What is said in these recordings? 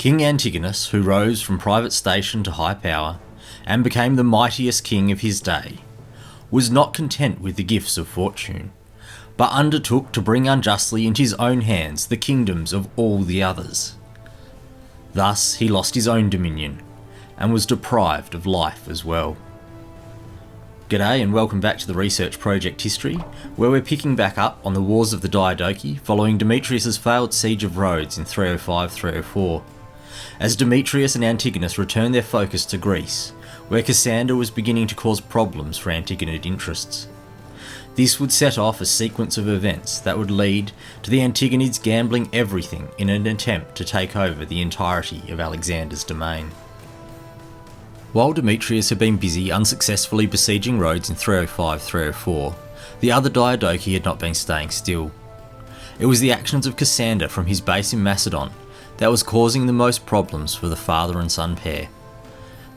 King Antigonus, who rose from private station to high power, and became the mightiest king of his day, was not content with the gifts of fortune, but undertook to bring unjustly into his own hands the kingdoms of all the others. Thus he lost his own dominion, and was deprived of life as well. G'day and welcome back to the Research Project History, where we're picking back up on the wars of the Diadochi following Demetrius' failed siege of Rhodes in 305-304, as Demetrius and Antigonus returned their focus to Greece, where Cassander was beginning to cause problems for Antigonid interests. This would set off a sequence of events that would lead to the Antigonids gambling everything in an attempt to take over the entirety of Alexander's domain. While Demetrius had been busy unsuccessfully besieging Rhodes in 305-304, the other Diadochi had not been staying still. It was the actions of Cassander from his base in Macedon that was causing the most problems for the father and son pair.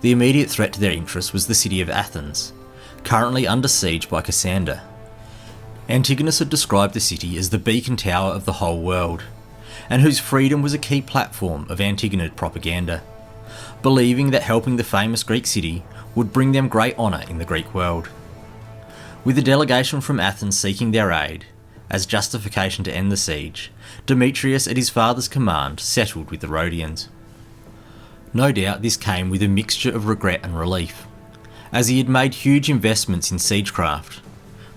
The immediate threat to their interests was the city of Athens, currently under siege by Cassander. Antigonus had described the city as the beacon tower of the whole world, and whose freedom was a key platform of Antigonid propaganda, believing that helping the famous Greek city would bring them great honour in the Greek world. With a delegation from Athens seeking their aid, as justification to end the siege, Demetrius at his father's command settled with the Rhodians. No doubt this came with a mixture of regret and relief, as he had made huge investments in siegecraft,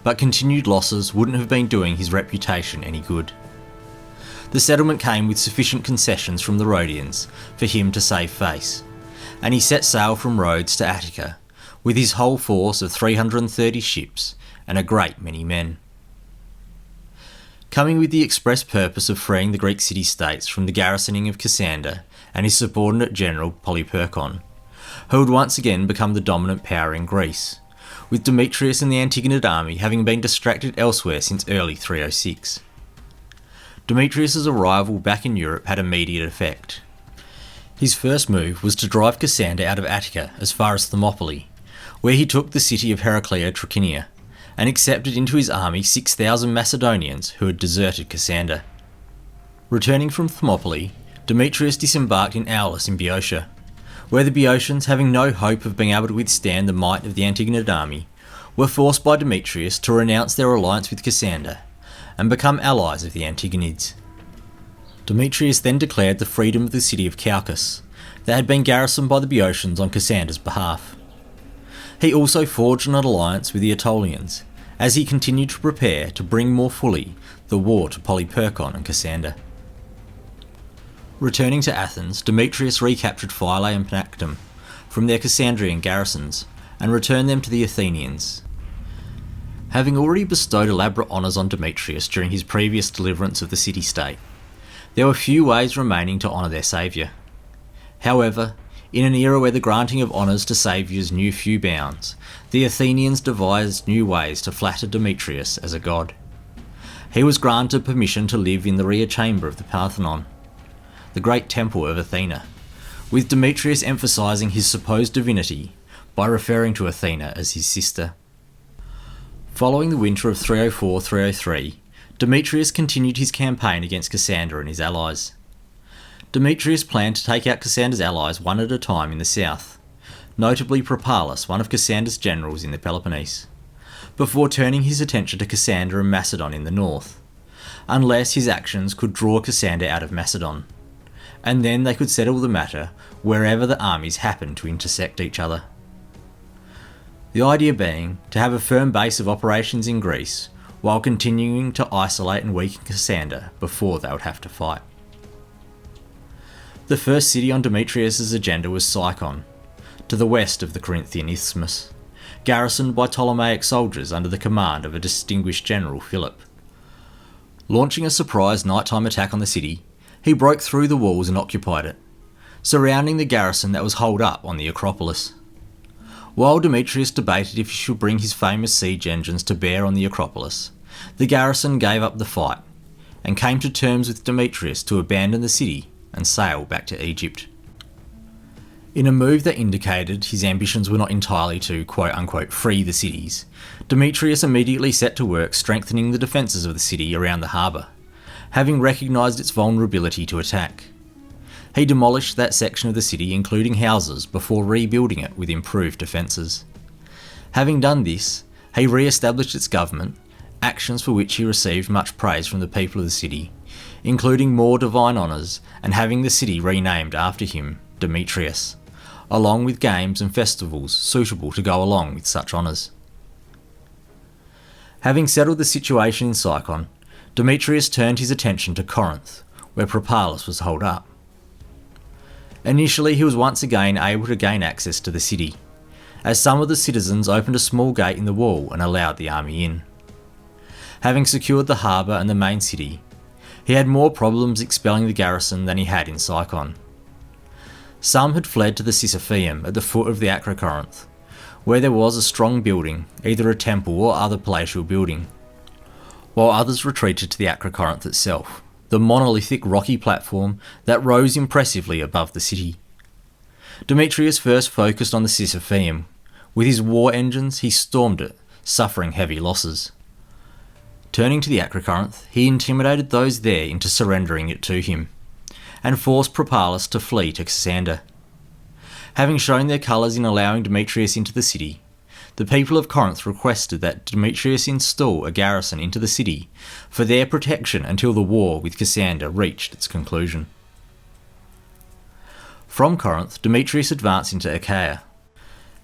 but continued losses wouldn't have been doing his reputation any good. The settlement came with sufficient concessions from the Rhodians for him to save face, and he set sail from Rhodes to Attica with his whole force of 330 ships and a great many men. Coming with the express purpose of freeing the Greek city-states from the garrisoning of Cassander and his subordinate general Polyperchon, who would once again become the dominant power in Greece, with Demetrius and the Antigonid army having been distracted elsewhere since early 306. Demetrius' arrival back in Europe had immediate effect. His first move was to drive Cassander out of Attica as far as Thermopylae, where he took the city of Heraclea Trachinia, and accepted into his army 6,000 Macedonians who had deserted Cassander. Returning from Thermopylae, Demetrius disembarked in Aulis in Boeotia, where the Boeotians, having no hope of being able to withstand the might of the Antigonid army, were forced by Demetrius to renounce their alliance with Cassander and become allies of the Antigonids. Demetrius then declared the freedom of the city of Chalcis, that had been garrisoned by the Boeotians on Cassander's behalf. He also forged an alliance with the Aetolians, as he continued to prepare to bring more fully the war to Polyperchon and Cassander. Returning to Athens, Demetrius recaptured Philae and Panactum from their Cassandrian garrisons and returned them to the Athenians. Having already bestowed elaborate honours on Demetrius during his previous deliverance of the city-state, there were few ways remaining to honour their saviour. However, in an era where the granting of honours to saviours knew few bounds, the Athenians devised new ways to flatter Demetrius as a god. He was granted permission to live in the rear chamber of the Parthenon, the great temple of Athena, with Demetrius emphasising his supposed divinity by referring to Athena as his sister. Following the winter of 304-303, Demetrius continued his campaign against Cassander and his allies. Demetrius planned to take out Cassander's allies one at a time in the south, notably Propalus, one of Cassander's generals in the Peloponnese, before turning his attention to Cassander and Macedon in the north, unless his actions could draw Cassander out of Macedon, and then they could settle the matter wherever the armies happened to intersect each other. The idea being to have a firm base of operations in Greece while continuing to isolate and weaken Cassander before they would have to fight. The first city on Demetrius' agenda was Sicon, to the west of the Corinthian Isthmus, garrisoned by Ptolemaic soldiers under the command of a distinguished general, Philip. Launching a surprise nighttime attack on the city, he broke through the walls and occupied it, surrounding the garrison that was holed up on the Acropolis. While Demetrius debated if he should bring his famous siege engines to bear on the Acropolis, the garrison gave up the fight, and came to terms with Demetrius to abandon the city and sail back to Egypt. In a move that indicated his ambitions were not entirely to quote-unquote free the cities, Demetrius immediately set to work strengthening the defences of the city around the harbour, having recognised its vulnerability to attack. He demolished that section of the city, including houses, before rebuilding it with improved defences. Having done this, he re-established its government, actions for which he received much praise from the people of the city, including more divine honours and having the city renamed after him, Demetrius, along with games and festivals suitable to go along with such honours. Having settled the situation in Sicyon, Demetrius turned his attention to Corinth, where Propalis was holed up. Initially, he was once again able to gain access to the city, as some of the citizens opened a small gate in the wall and allowed the army in. Having secured the harbour and the main city, he had more problems expelling the garrison than he had in Sicyon. Some had fled to the Sisypheum at the foot of the Acrocorinth, where there was a strong building, either a temple or other palatial building, while others retreated to the Acrocorinth itself, the monolithic rocky platform that rose impressively above the city. Demetrius first focused on the Sisypheum. With his war engines, he stormed it, suffering heavy losses. Turning to the Acrocorinth, he intimidated those there into surrendering it to him, and forced Propalis to flee to Cassander. Having shown their colours in allowing Demetrius into the city, the people of Corinth requested that Demetrius install a garrison into the city for their protection until the war with Cassander reached its conclusion. From Corinth, Demetrius advanced into Achaia.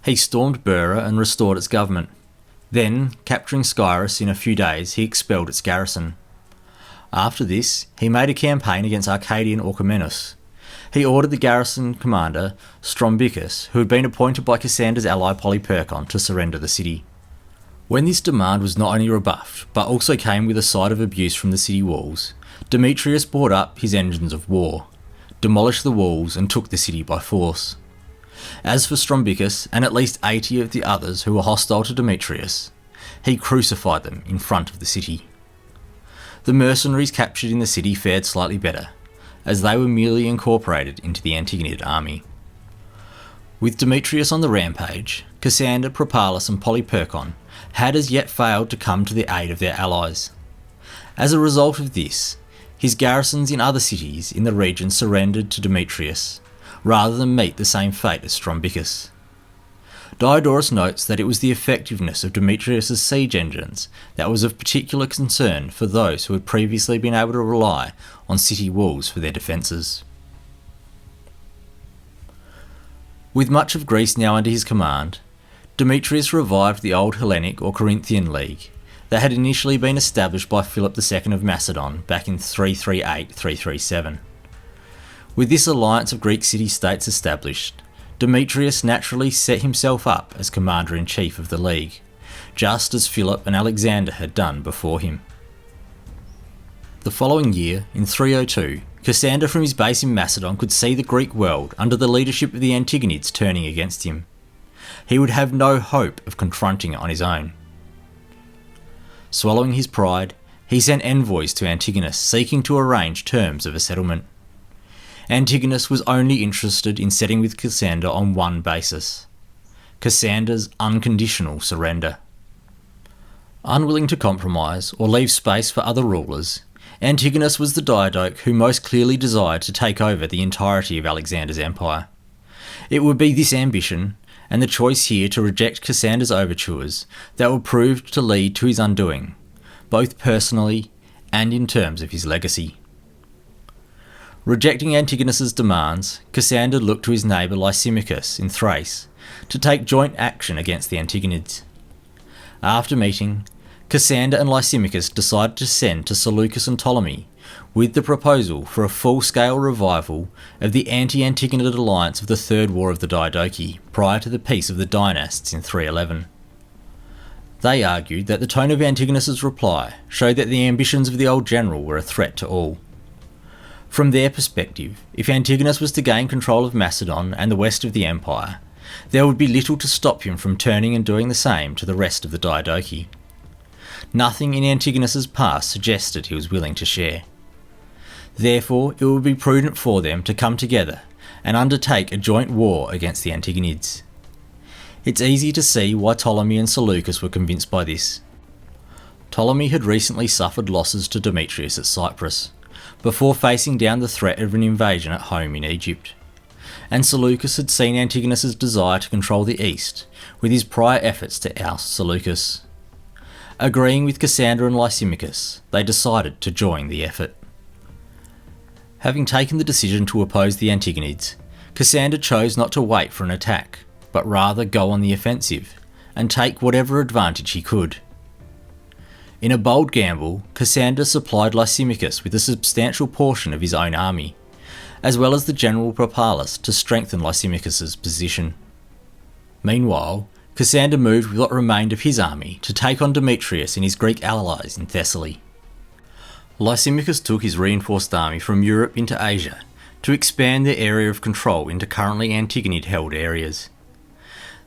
He stormed Bura and restored its government. Then, capturing Skyrus in a few days, he expelled its garrison. After this, he made a campaign against Arcadian Orchomenus. He ordered the garrison commander, Strombicus, who had been appointed by Cassander's ally Polyperchon, to surrender the city. When this demand was not only rebuffed, but also came with a side of abuse from the city walls, Demetrius brought up his engines of war, demolished the walls and took the city by force. As for Strombicus and at least 80 of the others who were hostile to Demetrius, he crucified them in front of the city. The mercenaries captured in the city fared slightly better, as they were merely incorporated into the Antigonid army. With Demetrius on the rampage, Cassander, Propalis and Polyperchon had as yet failed to come to the aid of their allies. As a result of this, his garrisons in other cities in the region surrendered to Demetrius, rather than meet the same fate as Strombicus. Diodorus notes that it was the effectiveness of Demetrius's siege engines that was of particular concern for those who had previously been able to rely on city walls for their defences. With much of Greece now under his command, Demetrius revived the old Hellenic or Corinthian League that had initially been established by Philip II of Macedon back in 338-337. With this alliance of Greek city-states established, Demetrius naturally set himself up as commander-in-chief of the League, just as Philip and Alexander had done before him. The following year, in 302, Cassander from his base in Macedon could see the Greek world under the leadership of the Antigonids turning against him. He would have no hope of confronting it on his own. Swallowing his pride, he sent envoys to Antigonus seeking to arrange terms of a settlement. Antigonus was only interested in setting with Cassander on one basis: Cassander's unconditional surrender. Unwilling to compromise or leave space for other rulers, Antigonus was the Diadoch who most clearly desired to take over the entirety of Alexander's empire. It would be this ambition, and the choice here to reject Cassander's overtures, that would prove to lead to his undoing, both personally and in terms of his legacy. Rejecting Antigonus's demands, Cassander looked to his neighbour Lysimachus in Thrace to take joint action against the Antigonids. After meeting, Cassander and Lysimachus decided to send to Seleucus and Ptolemy with the proposal for a full-scale revival of the anti-Antigonid alliance of the Third War of the Diadochi prior to the Peace of the Dynasts in 311. They argued that the tone of Antigonus's reply showed that the ambitions of the old general were a threat to all. From their perspective, if Antigonus was to gain control of Macedon and the west of the empire, there would be little to stop him from turning and doing the same to the rest of the Diadochi. Nothing in Antigonus's past suggested he was willing to share. Therefore, it would be prudent for them to come together and undertake a joint war against the Antigonids. It's easy to see why Ptolemy and Seleucus were convinced by this. Ptolemy had recently suffered losses to Demetrius at Cyprus, before facing down the threat of an invasion at home in Egypt. And Seleucus had seen Antigonus's desire to control the east with his prior efforts to oust Seleucus. Agreeing with Cassander and Lysimachus, they decided to join the effort. Having taken the decision to oppose the Antigonids, Cassander chose not to wait for an attack, but rather go on the offensive, and take whatever advantage he could. In a bold gamble, Cassander supplied Lysimachus with a substantial portion of his own army, as well as the general Prowess to strengthen Lysimachus's position. Meanwhile, Cassander moved with what remained of his army to take on Demetrius and his Greek allies in Thessaly. Lysimachus took his reinforced army from Europe into Asia to expand their area of control into currently Antigonid-held areas.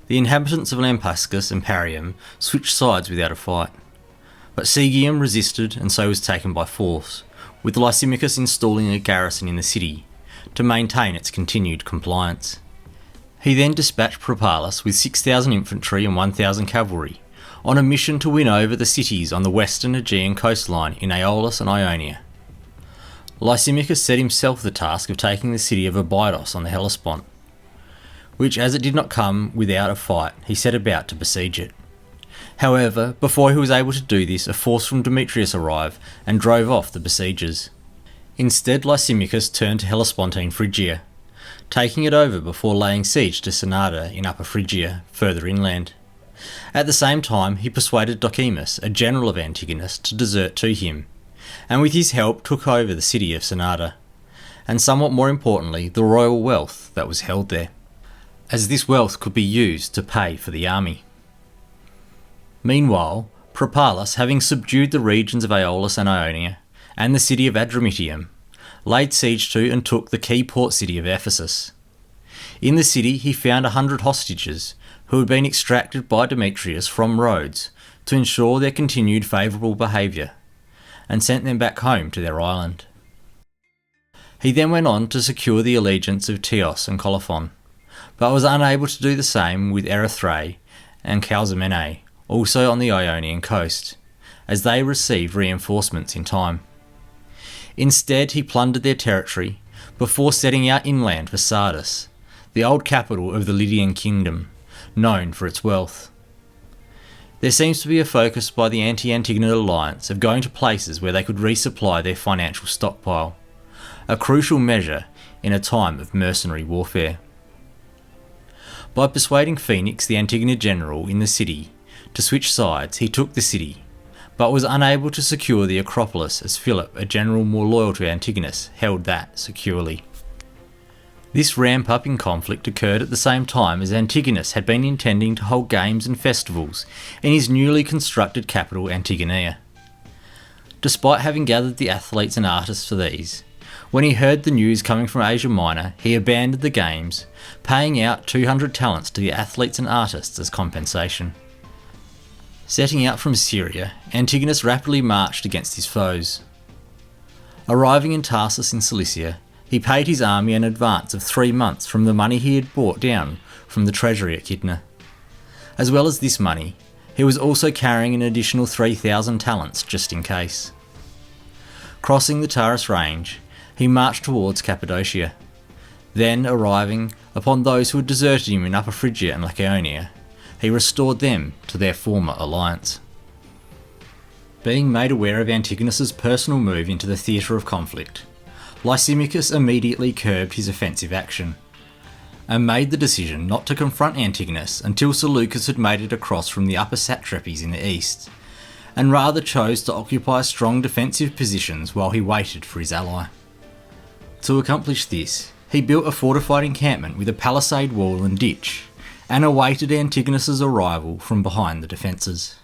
The inhabitants of Lampsacus and Parium switched sides without a fight, but Sigium resisted and so was taken by force, with Lysimachus installing a garrison in the city to maintain its continued compliance. He then dispatched Prowess with 6,000 infantry and 1,000 cavalry on a mission to win over the cities on the western Aegean coastline in Aeolus and Ionia. Lysimachus set himself the task of taking the city of Abydos on the Hellespont, which, as it did not come without a fight, he set about to besiege it. However, before he was able to do this, a force from Demetrius arrived and drove off the besiegers. Instead, Lysimachus turned to Hellespontine Phrygia, taking it over before laying siege to Sanada in Upper Phrygia, further inland. At the same time, he persuaded Dochemus, a general of Antigonus, to desert to him, and with his help took over the city of Sanada, and somewhat more importantly, the royal wealth that was held there, as this wealth could be used to pay for the army. Meanwhile, Prowess, having subdued the regions of Aeolus and Ionia, and the city of Adramyttium, laid siege to and took the key port city of Ephesus. In the city he found 100 hostages who had been extracted by Demetrius from Rhodes to ensure their continued favourable behaviour, and sent them back home to their island. He then went on to secure the allegiance of Teos and Colophon, but was unable to do the same with Erythrae and Chalcomene, also on the Ionian coast, as they received reinforcements in time. Instead, he plundered their territory before setting out inland for Sardis, the old capital of the Lydian kingdom, known for its wealth. There seems to be a focus by the anti-Antigonid alliance of going to places where they could resupply their financial stockpile, a crucial measure in a time of mercenary warfare. By persuading Phoenix, the Antigonid general in the city, to switch sides, he took the city, but was unable to secure the Acropolis as Philip, a general more loyal to Antigonus, held that securely. This ramp-up in conflict occurred at the same time as Antigonus had been intending to hold games and festivals in his newly constructed capital Antigonea. Despite having gathered the athletes and artists for these, when he heard the news coming from Asia Minor, he abandoned the games, paying out 200 talents to the athletes and artists as compensation. Setting out from Syria, Antigonus rapidly marched against his foes. Arriving in Tarsus in Cilicia, he paid his army an advance of 3 months from the money he had brought down from the treasury at Kidna. As well as this money, he was also carrying an additional 3,000 talents just in case. Crossing the Taurus range, he marched towards Cappadocia. Then, arriving upon those who had deserted him in Upper Phrygia and Laconia, he restored them to their former alliance. Being made aware of Antigonus's personal move into the theatre of conflict, Lysimachus immediately curbed his offensive action, and made the decision not to confront Antigonus until Seleucus had made it across from the upper satrapies in the east, and rather chose to occupy strong defensive positions while he waited for his ally. To accomplish this, he built a fortified encampment with a palisade wall and ditch, and awaited Antigonus's arrival from behind the defences.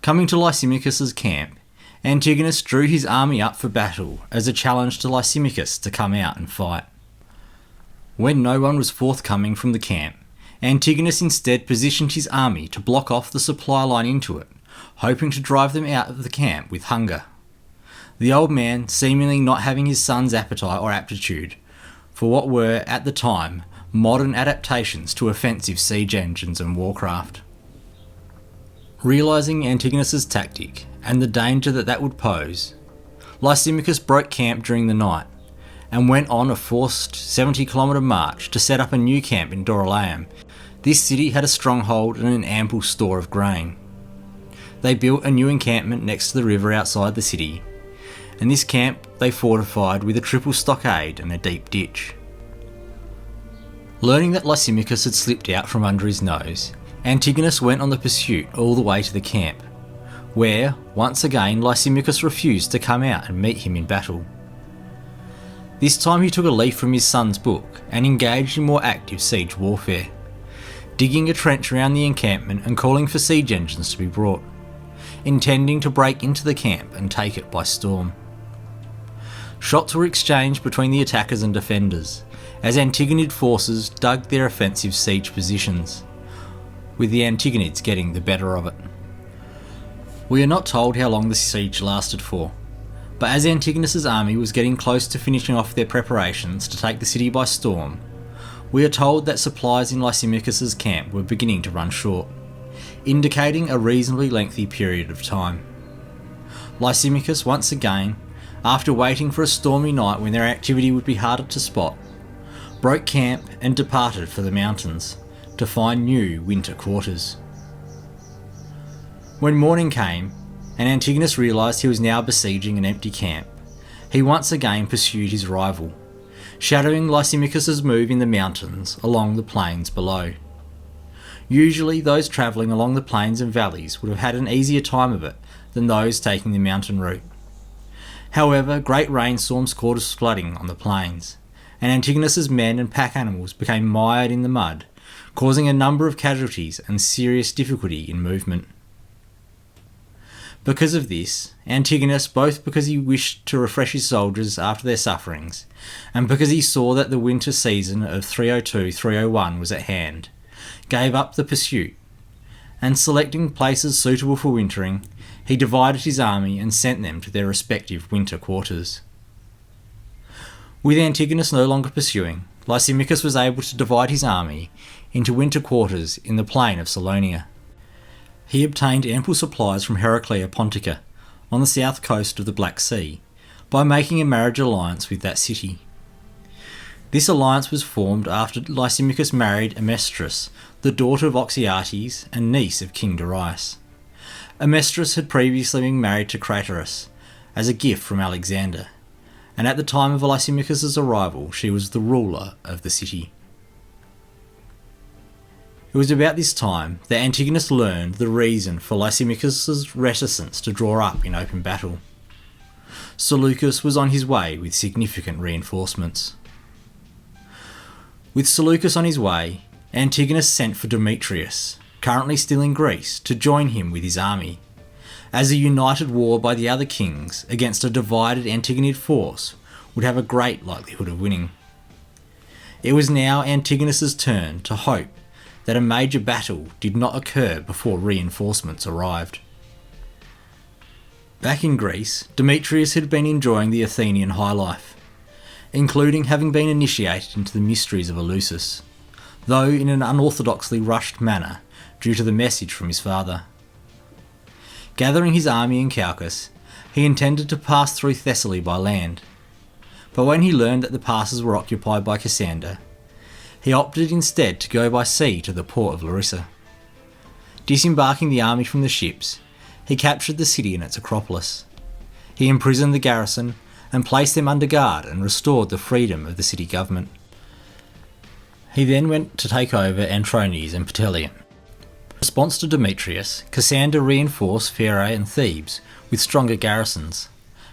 Coming to Lysimachus's camp, Antigonus drew his army up for battle as a challenge to Lysimachus to come out and fight. When no one was forthcoming from the camp, Antigonus instead positioned his army to block off the supply line into it, hoping to drive them out of the camp with hunger. The old man seemingly not having his son's appetite or aptitude for what were, at the time, modern adaptations to offensive siege engines and warcraft. Realising Antigonus's tactic and the danger that would pose, Lysimachus broke camp during the night and went on a forced 70-kilometre march to set up a new camp in Dorylaeum. This city had a stronghold and an ample store of grain. They built a new encampment next to the river outside the city, and this camp they fortified with a triple stockade and a deep ditch. Learning that Lysimachus had slipped out from under his nose, Antigonus went on the pursuit all the way to the camp, where, once again, Lysimachus refused to come out and meet him in battle. This time he took a leaf from his son's book and engaged in more active siege warfare, digging a trench around the encampment and calling for siege engines to be brought, intending to break into the camp and take it by storm. Shots were exchanged between the attackers and defenders, as Antigonid forces dug their offensive siege positions, with the Antigonids getting the better of it. We are not told how long the siege lasted for, but as Antigonus's army was getting close to finishing off their preparations to take the city by storm, we are told that supplies in Lysimachus's camp were beginning to run short, indicating a reasonably lengthy period of time. Lysimachus once again, after waiting for a stormy night when their activity would be harder to spot, broke camp and departed for the mountains to find new winter quarters. When morning came, and Antigonus realised he was now besieging an empty camp, he once again pursued his rival, shadowing Lysimachus's move in the mountains along the plains below. Usually those travelling along the plains and valleys would have had an easier time of it than those taking the mountain route. However, great rainstorms caused flooding on the plains, and Antigonus's men and pack animals became mired in the mud, causing a number of casualties and serious difficulty in movement. Because of this, Antigonus, both because he wished to refresh his soldiers after their sufferings, and because he saw that the winter season of 302-301 was at hand, gave up the pursuit, and selecting places suitable for wintering, he divided his army and sent them to their respective winter quarters. With Antigonus no longer pursuing, Lysimachus was able to divide his army into winter quarters in the plain of Salonia. He obtained ample supplies from Heraclea Pontica, on the south coast of the Black Sea, by making a marriage alliance with that city. This alliance was formed after Lysimachus married Amestris, the daughter of Oxyates and niece of King Darius. Amestris had previously been married to Craterus as a gift from Alexander, and at the time of Lysimachus's arrival she was the ruler of the city. It was about this time that Antigonus learned the reason for Lysimachus's reticence to draw up in open battle. Seleucus was on his way with significant reinforcements. With Seleucus on his way, Antigonus sent for Demetrius, currently still in Greece, to join him with his army, as a united war by the other kings against a divided Antigonid force would have a great likelihood of winning. It was now Antigonus's turn to hope that a major battle did not occur before reinforcements arrived. Back in Greece, Demetrius had been enjoying the Athenian high life, including having been initiated into the mysteries of Eleusis, though in an unorthodoxly rushed manner due to the message from his father. Gathering his army in Caucasus, he intended to pass through Thessaly by land, but when he learned that the passes were occupied by Cassander, he opted instead to go by sea to the port of Larissa. Disembarking the army from the ships, he captured the city and its Acropolis. He imprisoned the garrison and placed them under guard and restored the freedom of the city government. He then went to take over Antrones and Pteleon. In response to Demetrius, Cassander reinforced Pherae and Thebes with stronger garrisons,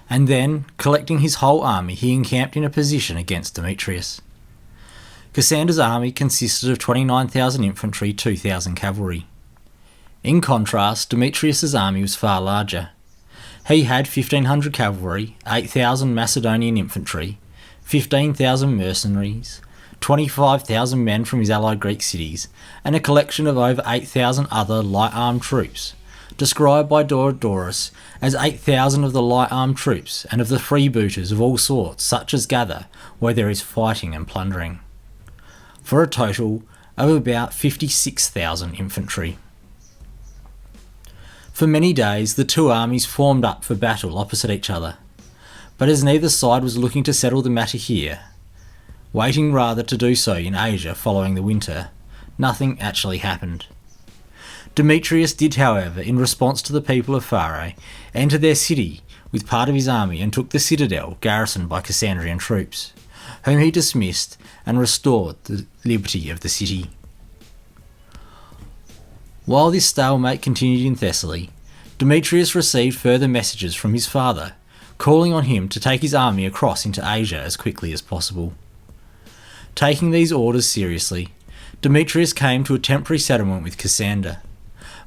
and then, collecting his whole army, he encamped in a position against Demetrius. Cassander's army consisted of 29,000 infantry, 2,000 cavalry. In contrast, Demetrius's army was far larger. He had 1,500 cavalry, 8,000 Macedonian infantry, 15,000 mercenaries, 25,000 men from his allied Greek cities, and a collection of over 8,000 other light-armed troops, described by Diodorus as 8,000 of the light-armed troops and of the freebooters of all sorts, such as gather where there is fighting and plundering, for a total of about 56,000 infantry. For many days the two armies formed up for battle opposite each other, but as neither side was looking to settle the matter here, waiting rather to do so in Asia following the winter, nothing actually happened. Demetrius did, however, in response to the people of Pharaoh, enter their city with part of his army and took the citadel garrisoned by Cassandrian troops, whom he dismissed and restored the liberty of the city. While this stalemate continued in Thessaly, Demetrius received further messages from his father, calling on him to take his army across into Asia as quickly as possible. Taking these orders seriously, Demetrius came to a temporary settlement with Cassander,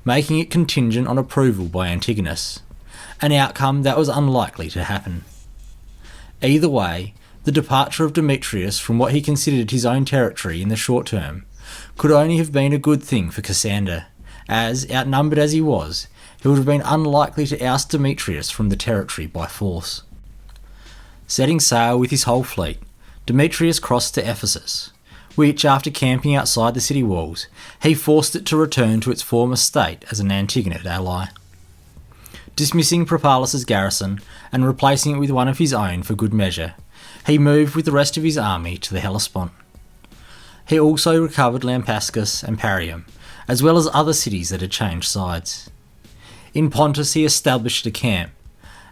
making it contingent on approval by Antigonus, an outcome that was unlikely to happen. Either way, the departure of Demetrius from what he considered his own territory in the short term could only have been a good thing for Cassander, as, outnumbered as he was, he would have been unlikely to oust Demetrius from the territory by force. Setting sail with his whole fleet, Demetrius crossed to Ephesus, which, after camping outside the city walls, he forced it to return to its former state as an Antigonid ally. Dismissing Propalus's garrison and replacing it with one of his own for good measure, he moved with the rest of his army to the Hellespont. He also recovered Lampsacus and Parium, as well as other cities that had changed sides. In Pontus he established a camp,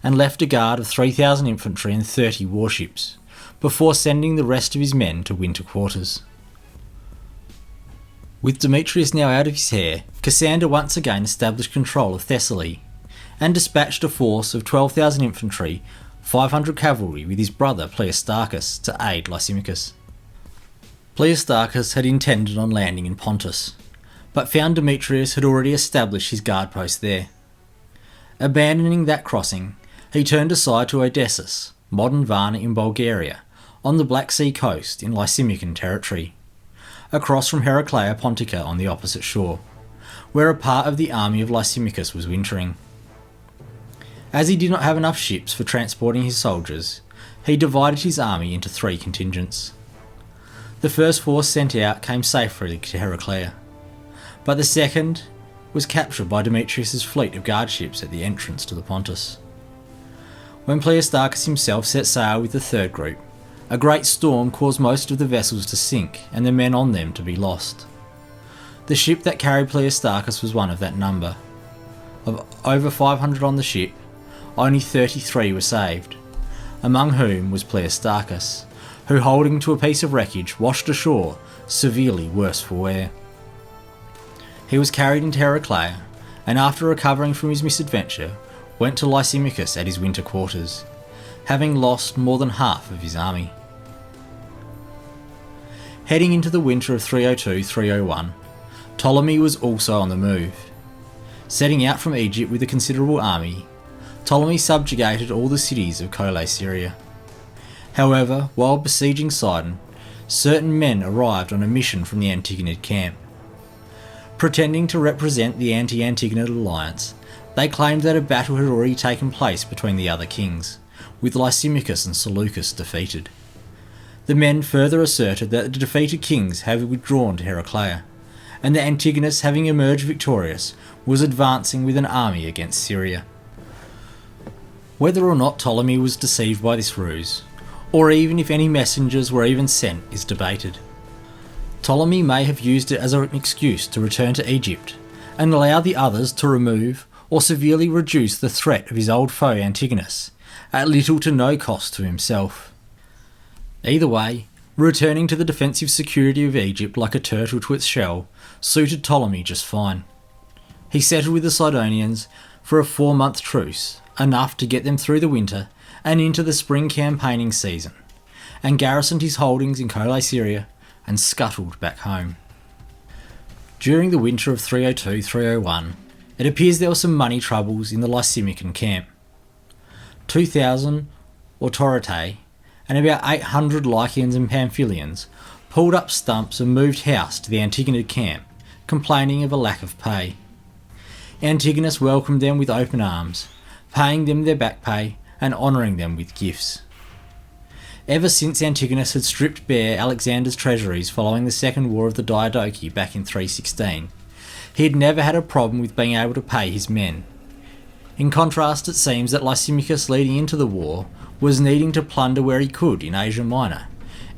and left a guard of 3,000 infantry and 30 warships, before sending the rest of his men to winter quarters. With Demetrius now out of his hair, Cassander once again established control of Thessaly, and dispatched a force of 12,000 infantry, 500 cavalry with his brother Pleistarchus to aid Lysimachus. Pleistarchus had intended on landing in Pontus, but found Demetrius had already established his guard post there. Abandoning that crossing, he turned aside to Odessus, modern Varna in Bulgaria, on the Black Sea coast in Lysimachus territory, across from Heraclea Pontica on the opposite shore, where a part of the army of Lysimachus was wintering. As he did not have enough ships for transporting his soldiers, he divided his army into 3 contingents. The first force sent out came safely to Heraclea, but the second was captured by Demetrius's fleet of guard ships at the entrance to the Pontus. When Pleistarchus himself set sail with the third group, a great storm caused most of the vessels to sink and the men on them to be lost. The ship that carried Pleistarchus was one of that number. Of over 500 on the ship, only 33 were saved, among whom was Pleistarchus, who, holding to a piece of wreckage, washed ashore, severely worse for wear. He was carried into Heraclea, and after recovering from his misadventure, went to Lysimachus at his winter quarters, having lost more than half of his army. Heading into the winter of 302-301, Ptolemy was also on the move. Setting out from Egypt with a considerable army, Ptolemy subjugated all the cities of Coele Syria. However, while besieging Sidon, certain men arrived on a mission from the Antigonid camp. Pretending to represent the anti-Antigonid alliance, they claimed that a battle had already taken place between the other kings, with Lysimachus and Seleucus defeated. The men further asserted that the defeated kings had withdrawn to Heraclea, and that Antigonus, having emerged victorious, was advancing with an army against Syria. Whether or not Ptolemy was deceived by this ruse, or even if any messengers were even sent, is debated. Ptolemy may have used it as an excuse to return to Egypt, and allow the others to remove or severely reduce the threat of his old foe Antigonus, at little to no cost to himself. Either way, returning to the defensive security of Egypt like a turtle to its shell suited Ptolemy just fine. He settled with the Sidonians for a 4-month truce, enough to get them through the winter and into the spring campaigning season, and garrisoned his holdings in Coele Syria and scuttled back home. During the winter of 302-301, it appears there were some money troubles in the Lysimachus camp. 2,000 Autorotae and about 800 Lycians and Pamphylians pulled up stumps and moved house to the Antigonid camp, complaining of a lack of pay. Antigonus welcomed them with open arms, paying them their back pay and honouring them with gifts. Ever since Antigonus had stripped bare Alexander's treasuries following the Second War of the Diadochi back in 316, he had never had a problem with being able to pay his men. In contrast, it seems that Lysimachus leading into the war was needing to plunder where he could in Asia Minor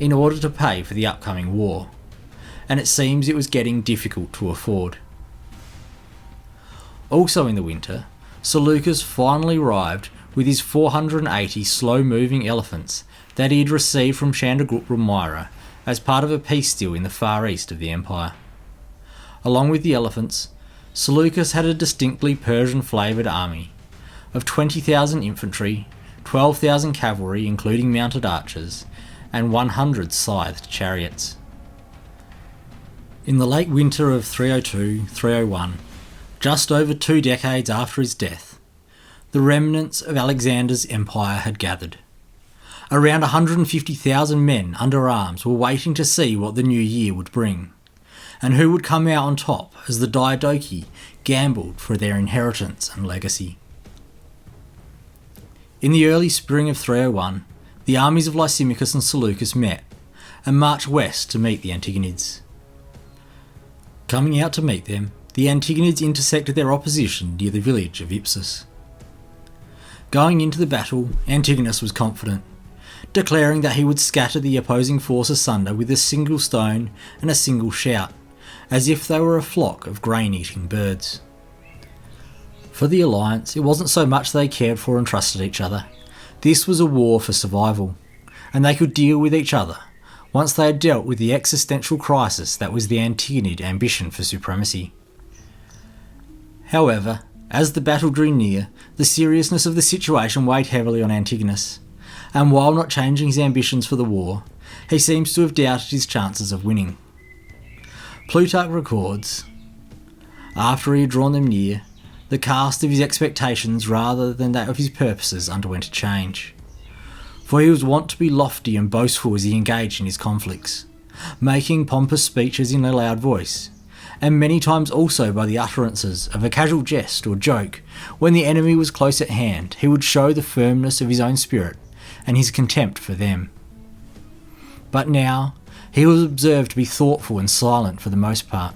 in order to pay for the upcoming war, and it seems it was getting difficult to afford. Also in the winter, Seleucus finally arrived with his 480 slow-moving elephants that he had received from Chandragupta Myra as part of a peace deal in the far east of the empire. Along with the elephants, Seleucus had a distinctly Persian-flavoured army of 20,000 infantry, 12,000 cavalry including mounted archers, and 100 scythed chariots. In the late winter of 302-301, just over 2 decades after his death, the remnants of Alexander's empire had gathered. Around 150,000 men under arms were waiting to see what the new year would bring, and who would come out on top as the Diadochi gambled for their inheritance and legacy. In the early spring of 301, the armies of Lysimachus and Seleucus met and marched west to meet the Antagonids. Coming out to meet them, the Antagonids intersected their opposition near the village of Ipsus. Going into the battle, Antigonus was confident, declaring that he would scatter the opposing force asunder with a single stone and a single shout, as if they were a flock of grain-eating birds. For the alliance, it wasn't so much they cared for and trusted each other. This was a war for survival, and they could deal with each other once they had dealt with the existential crisis that was the Antigonid ambition for supremacy. However, as the battle drew near, the seriousness of the situation weighed heavily on Antigonus, and while not changing his ambitions for the war, he seems to have doubted his chances of winning. Plutarch records, after he had drawn them near, the cast of his expectations rather than that of his purposes underwent a change. For he was wont to be lofty and boastful as he engaged in his conflicts, making pompous speeches in a loud voice, and many times also by the utterances of a casual jest or joke. When the enemy was close at hand, he would show the firmness of his own spirit and his contempt for them. But now he was observed to be thoughtful and silent for the most part,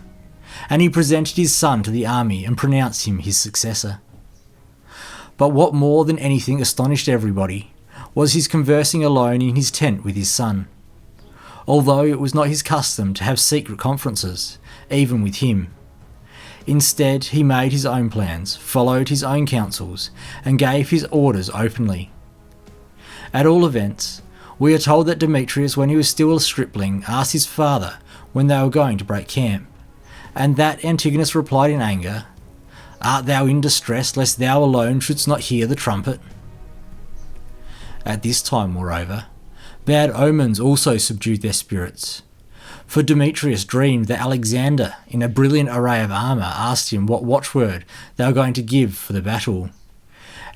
and he presented his son to the army and pronounced him his successor. But what more than anything astonished everybody was his conversing alone in his tent with his son, although it was not his custom to have secret conferences, even with him. Instead, he made his own plans, followed his own counsels, and gave his orders openly. At all events, we are told that Demetrius, when he was still a stripling, asked his father when they were going to break camp, and that Antigonus replied in anger, "Art thou in distress, lest thou alone shouldst not hear the trumpet?" At this time, moreover, bad omens also subdued their spirits, for Demetrius dreamed that Alexander, in a brilliant array of armour, asked him what watchword they were going to give for the battle,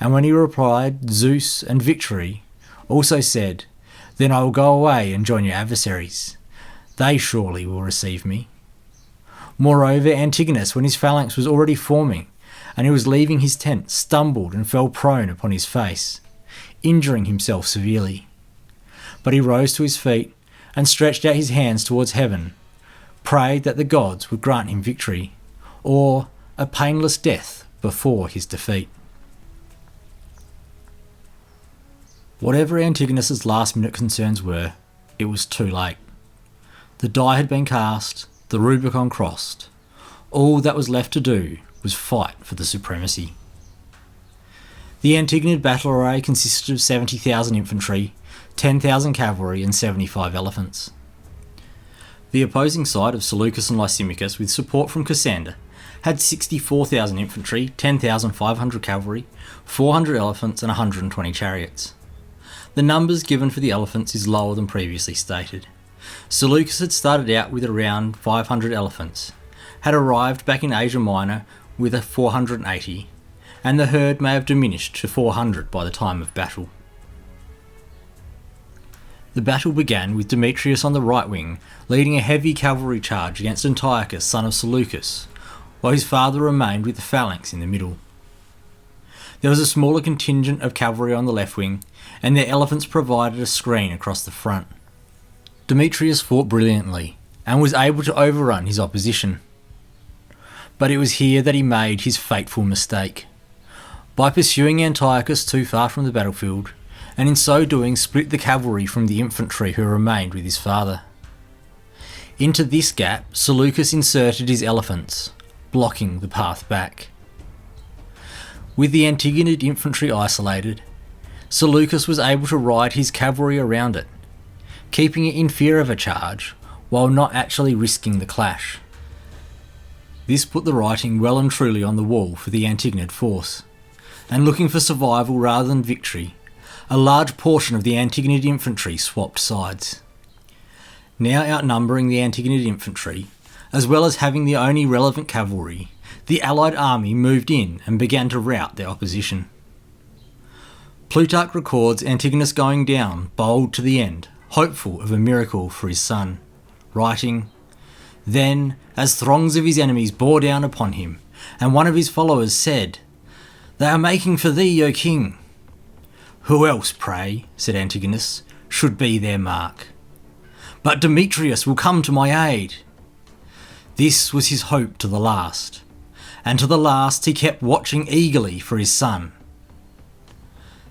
and when he replied, "Zeus and victory," also said, "Then I will go away and join your adversaries. They surely will receive me." Moreover, Antigonus, when his phalanx was already forming, and he was leaving his tent, stumbled and fell prone upon his face, injuring himself severely. But he rose to his feet and stretched out his hands towards heaven, prayed that the gods would grant him victory, or a painless death before his defeat. Whatever Antigonus's last-minute concerns were, it was too late. The die had been cast, the Rubicon crossed. All that was left to do was fight for the supremacy. The Antigonid battle array consisted of 70,000 infantry, 10,000 cavalry and 75 elephants. The opposing side of Seleucus and Lysimachus, with support from Cassander, had 64,000 infantry, 10,500 cavalry, 400 elephants and 120 chariots. The numbers given for the elephants is lower than previously stated. Seleucus had started out with around 500 elephants, had arrived back in Asia Minor with a 480, and the herd may have diminished to 400 by the time of battle. The battle began with Demetrius on the right wing, leading a heavy cavalry charge against Antiochus, son of Seleucus, while his father remained with the phalanx in the middle. There was a smaller contingent of cavalry on the left wing, and their elephants provided a screen across the front. Demetrius fought brilliantly, and was able to overrun his opposition. But it was here that he made his fateful mistake. By pursuing Antiochus too far from the battlefield, and in so doing split the cavalry from the infantry who remained with his father. Into this gap, Seleucus inserted his elephants, blocking the path back. With the Antigonid infantry isolated, Seleucus was able to ride his cavalry around it, keeping it in fear of a charge, while not actually risking the clash. This put the writing well and truly on the wall for the Antigonid force, and looking for survival rather than victory, a large portion of the Antigonid infantry swapped sides. Now outnumbering the Antigonid infantry, as well as having the only relevant cavalry, the allied army moved in and began to rout their opposition. Plutarch records Antigonus going down, bold to the end, hopeful of a miracle for his son, writing, "Then, as throngs of his enemies bore down upon him, and one of his followers said, 'They are making for thee, O king.' 'Who else, pray,' said Antigonus, 'should be their mark? But Demetrius will come to my aid.' This was his hope to the last, and to the last he kept watching eagerly for his son.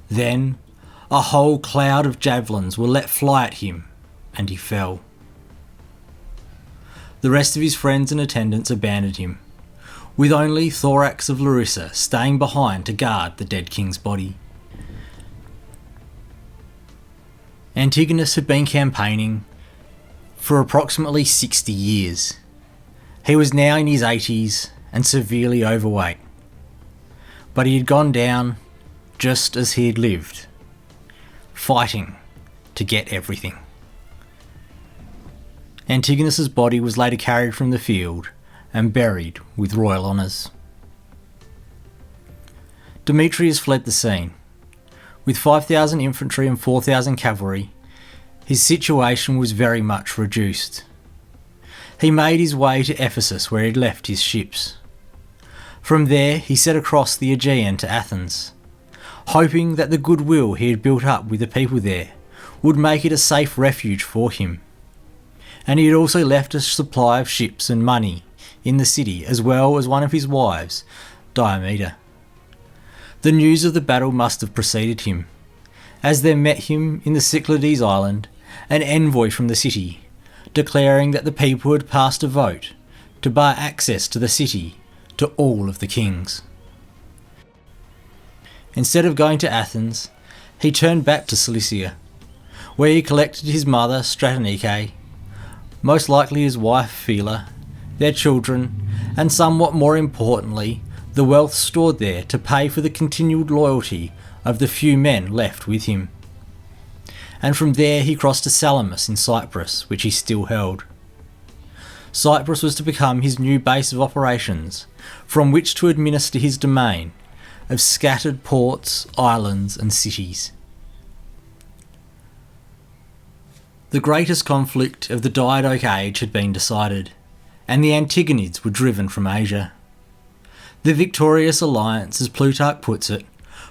Then a whole cloud of javelins were let fly at him, and he fell. The rest of his friends and attendants abandoned him, with only Thorax of Larissa staying behind to guard the dead king's body. Antigonus had been campaigning for approximately 60 years. He was now in his 80s and severely overweight, but he had gone down just as he had lived, fighting to get everything. Antigonus's body was later carried from the field and buried with royal honours. Demetrius fled the scene. With 5,000 infantry and 4,000 cavalry, his situation was very much reduced. He made his way to Ephesus, where he had left his ships. From there he set across the Aegean to Athens, hoping that the goodwill he had built up with the people there would make it a safe refuge for him. And he had also left a supply of ships and money in the city, as well as one of his wives, Diomede. The news of the battle must have preceded him, as there met him in the Cyclades island an envoy from the city, declaring that the people had passed a vote to bar access to the city to all of the kings. Instead of going to Athens, he turned back to Cilicia, where he collected his mother Stratonike, most likely his wife Phila, their children, and somewhat more importantly, the wealth stored there to pay for the continued loyalty of the few men left with him. And from there he crossed to Salamis in Cyprus, which he still held. Cyprus was to become his new base of operations, from which to administer his domain of scattered ports, islands, and cities. The greatest conflict of the Diadoch age had been decided, and the Antigonids were driven from Asia. The victorious alliance, as Plutarch puts it,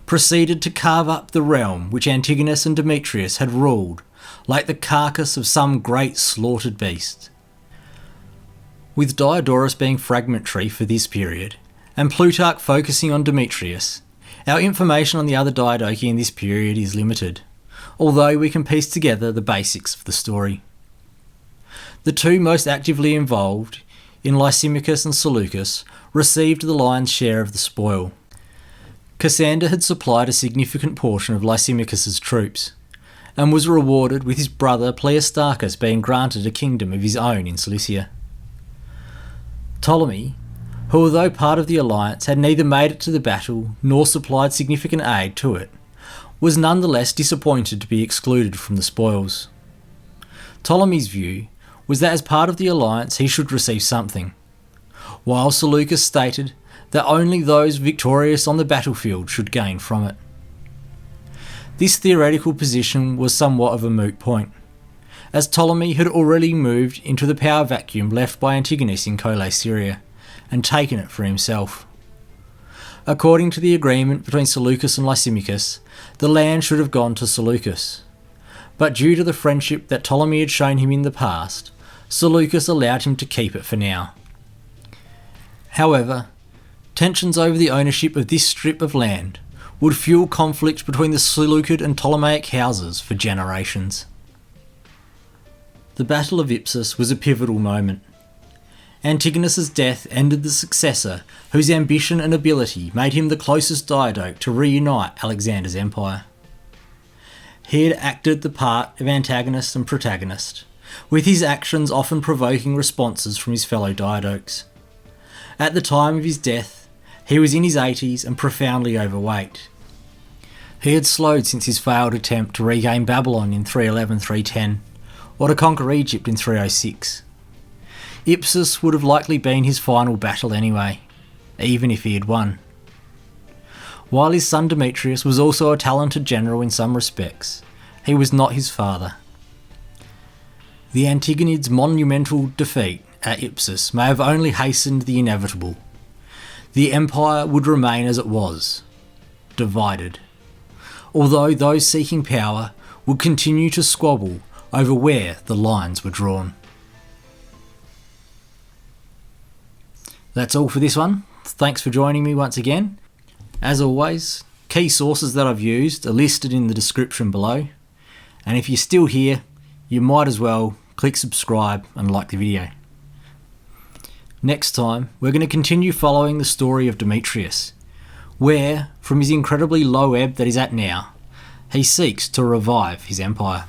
proceeded to carve up the realm which Antigonus and Demetrius had ruled, like the carcass of some great slaughtered beast. With Diodorus being fragmentary for this period, and Plutarch focusing on Demetrius, our information on the other Diadochi in this period is limited, although we can piece together the basics of the story. The two most actively involved, in Lysimachus and Seleucus, received the lion's share of the spoil. Cassander had supplied a significant portion of Lysimachus's troops, and was rewarded with his brother Pleistarchus being granted a kingdom of his own in Cilicia. Ptolemy, who although part of the alliance had neither made it to the battle nor supplied significant aid to it, was nonetheless disappointed to be excluded from the spoils. Ptolemy's view was that as part of the alliance he should receive something, while Seleucus stated that only those victorious on the battlefield should gain from it. This theoretical position was somewhat of a moot point, as Ptolemy had already moved into the power vacuum left by Antigonus in Coele Syria, and taken it for himself. According to the agreement between Seleucus and Lysimachus, the land should have gone to Seleucus, but due to the friendship that Ptolemy had shown him in the past, Seleucus allowed him to keep it for now. However, tensions over the ownership of this strip of land would fuel conflict between the Seleucid and Ptolemaic houses for generations. The Battle of Ipsus was a pivotal moment. Antigonus's death ended the successor whose ambition and ability made him the closest Diadoch to reunite Alexander's empire. He had acted the part of antagonist and protagonist, with his actions often provoking responses from his fellow Diadochs. At the time of his death, he was in his 80s and profoundly overweight. He had slowed since his failed attempt to regain Babylon in 311-310, or to conquer Egypt in 306. Ipsus would have likely been his final battle anyway, even if he had won. While his son Demetrius was also a talented general in some respects, he was not his father. The Antigonids' monumental defeat at Ipsus may have only hastened the inevitable. The empire would remain as it was, divided, although those seeking power would continue to squabble over where the lines were drawn. That's all for this one. Thanks for joining me once again. As always, key sources that I've used are listed in the description below. And if you're still here, you might as well click subscribe and like the video. Next time, we're going to continue following the story of Demetrius, where, from his incredibly low ebb that he's at now, he seeks to revive his empire.